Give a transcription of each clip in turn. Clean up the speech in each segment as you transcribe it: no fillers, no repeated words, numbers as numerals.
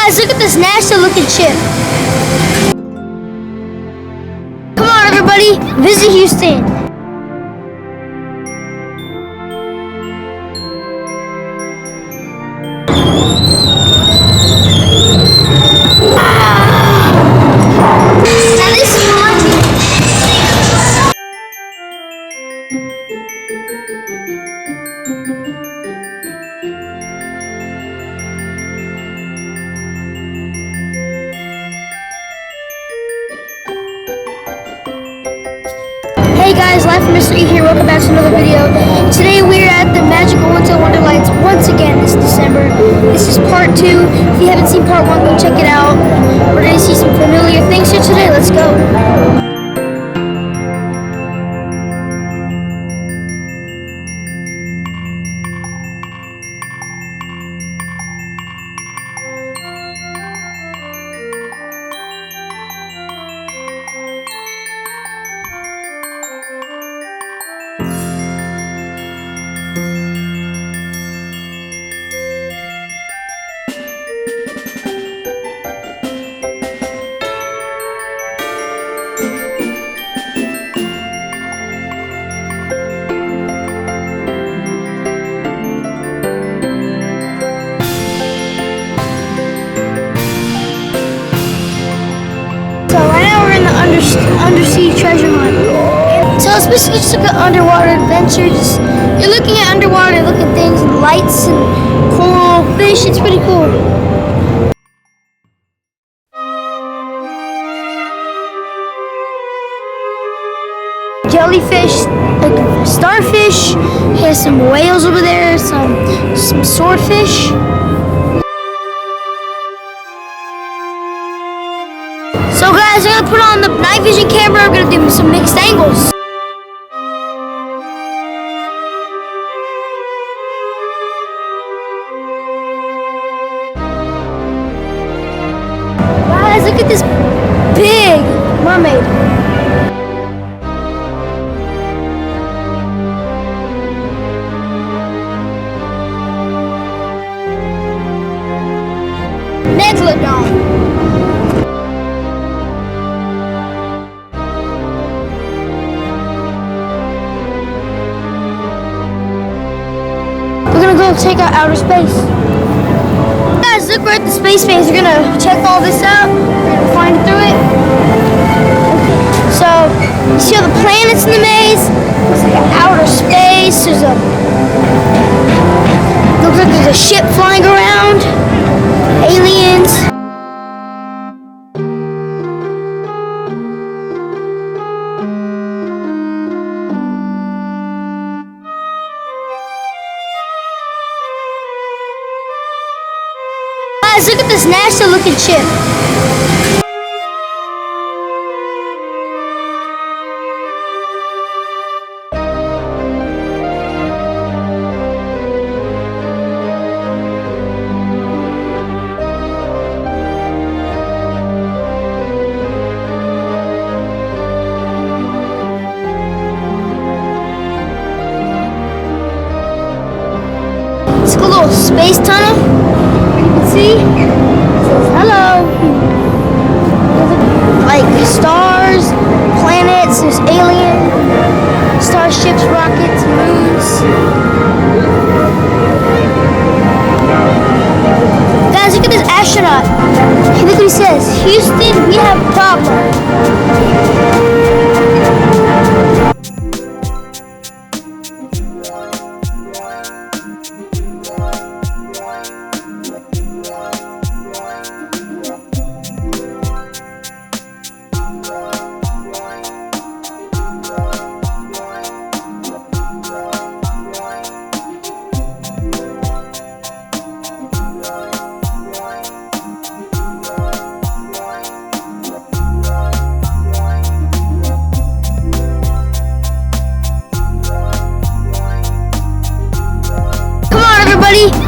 Guys, look at this nasty looking chip. Come on everybody, visit Houston. Now this is Marque. Hey guys, Life from Mr. E here. Welcome back to another video. Today we're at the Magical Winter Wonderlights once again this December. This is part 2. If you haven't seen part 1, go check it out. We're going to see some familiar things here today. Let's go. So right now we're in the undersea treasure hunt. So it's basically just like an underwater adventure. You're looking at underwater looking things and lights and coral, fish. It's pretty cool. Jellyfish, like starfish. Here's some whales over there. Some swordfish. So guys, I'm gonna put on the night vision camera. We're gonna do some mixed angles. Guys, look at this big mermaid. Megalodon. We're gonna go check out outer space. Guys, look, we're at the space base. We're gonna check all this out. We're gonna find through it. So, you see all the planets in the maze? Looks like an outer space. Looks like there's a ship flying around. Aliens. Guys, look at this nasty looking chip. It's like a little space tunnel. You can see. It says hello. Like stars, planets, there's alien, starships, rockets, moons. Guys, look at this astronaut. Hey, look what he says. Houston, we have a problem.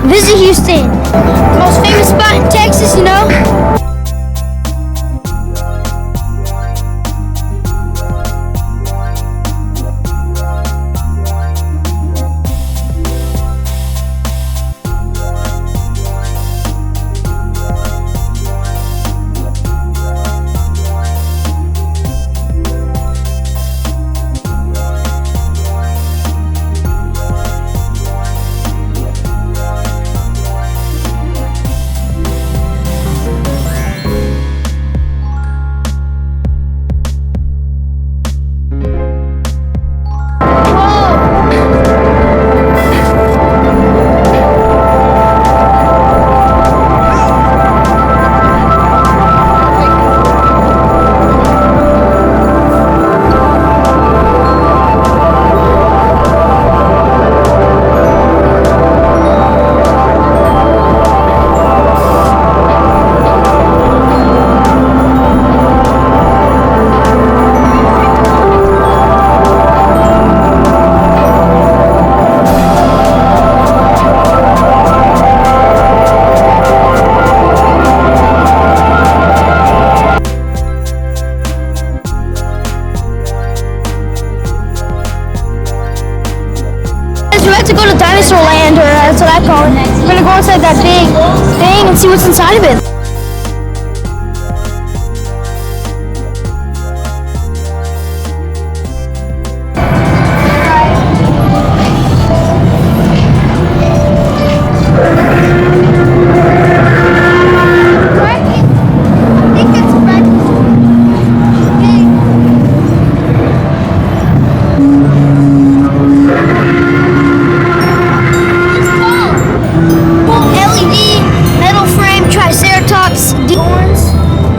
Visit Houston, the most famous spot in Texas, you know? to go to Dinosaur Land, or that's what I call it. We're gonna go inside that big thing and see what's inside of it.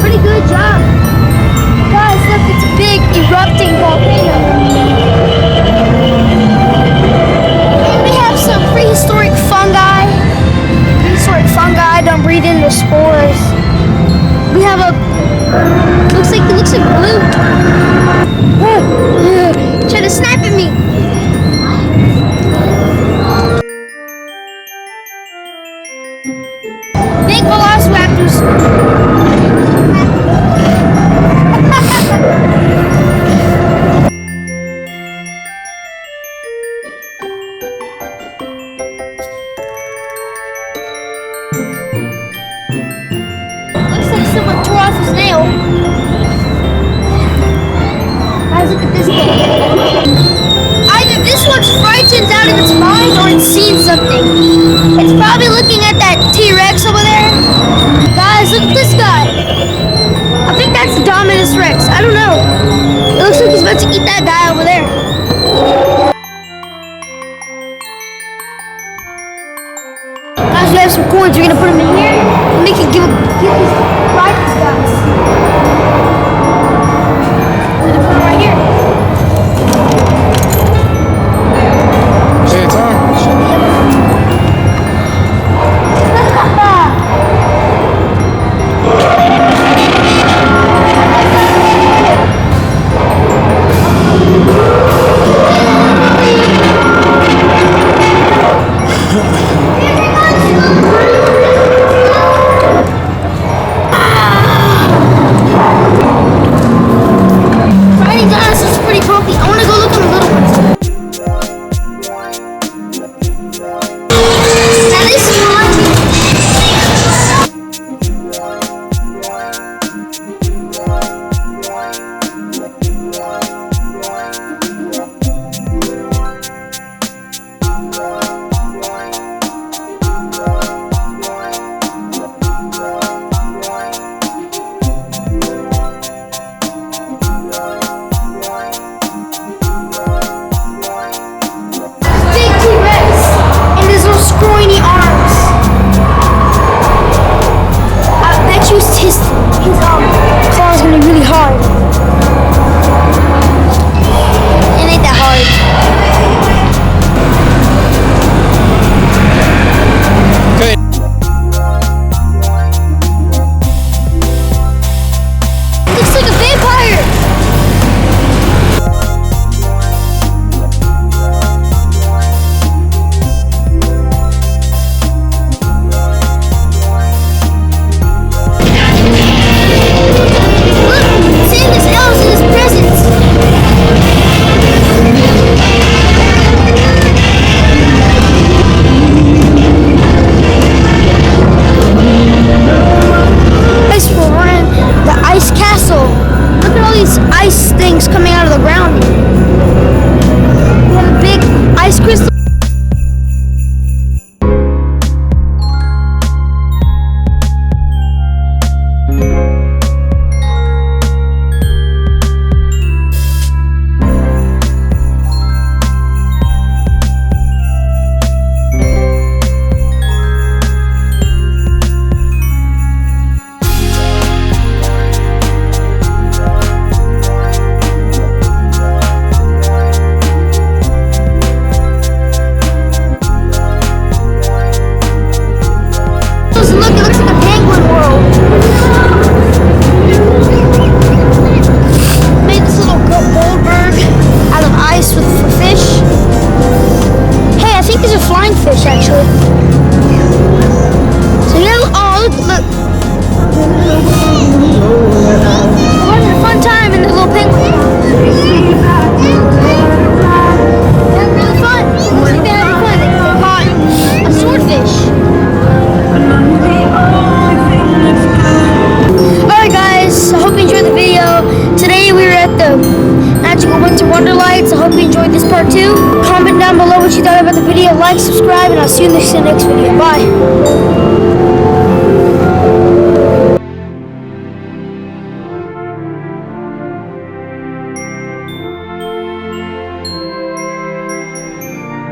Pretty good job. Guys, look, it's a big erupting volcano. And we have some prehistoric fungi. Don't breathe in the spores. We have a, it looks like blue. Trying to snipe at me. Big velociraptors. Looks like someone tore off his nail. Guys, look at this thing. Either this one's frightened out of its mind or it's seen something. It's probably looking at that T-Rex over there. Guys, look at this guy. I think that's Dominus Rex. I don't know. It looks like he's about to eat that guy over there. Guys, we have some coins. We're gonna put them in here and we can give these right these guys. We're gonna put them right here. Hey, Tom. Riding dinosaurs is pretty comfy. I want to go look at the little ones. Now this is Marque. Big T-Rex and his little scrawny arms. I bet you his claw is gonna be really hard. It ain't that hard. Good. Looks like a vampire. Look, Santa's elves in his presents. Guys, we're in the ice castle. Look at all these ice things coming out of the ground. We have a big ice crystal. like, subscribe, and I'll see you in the next video. Bye.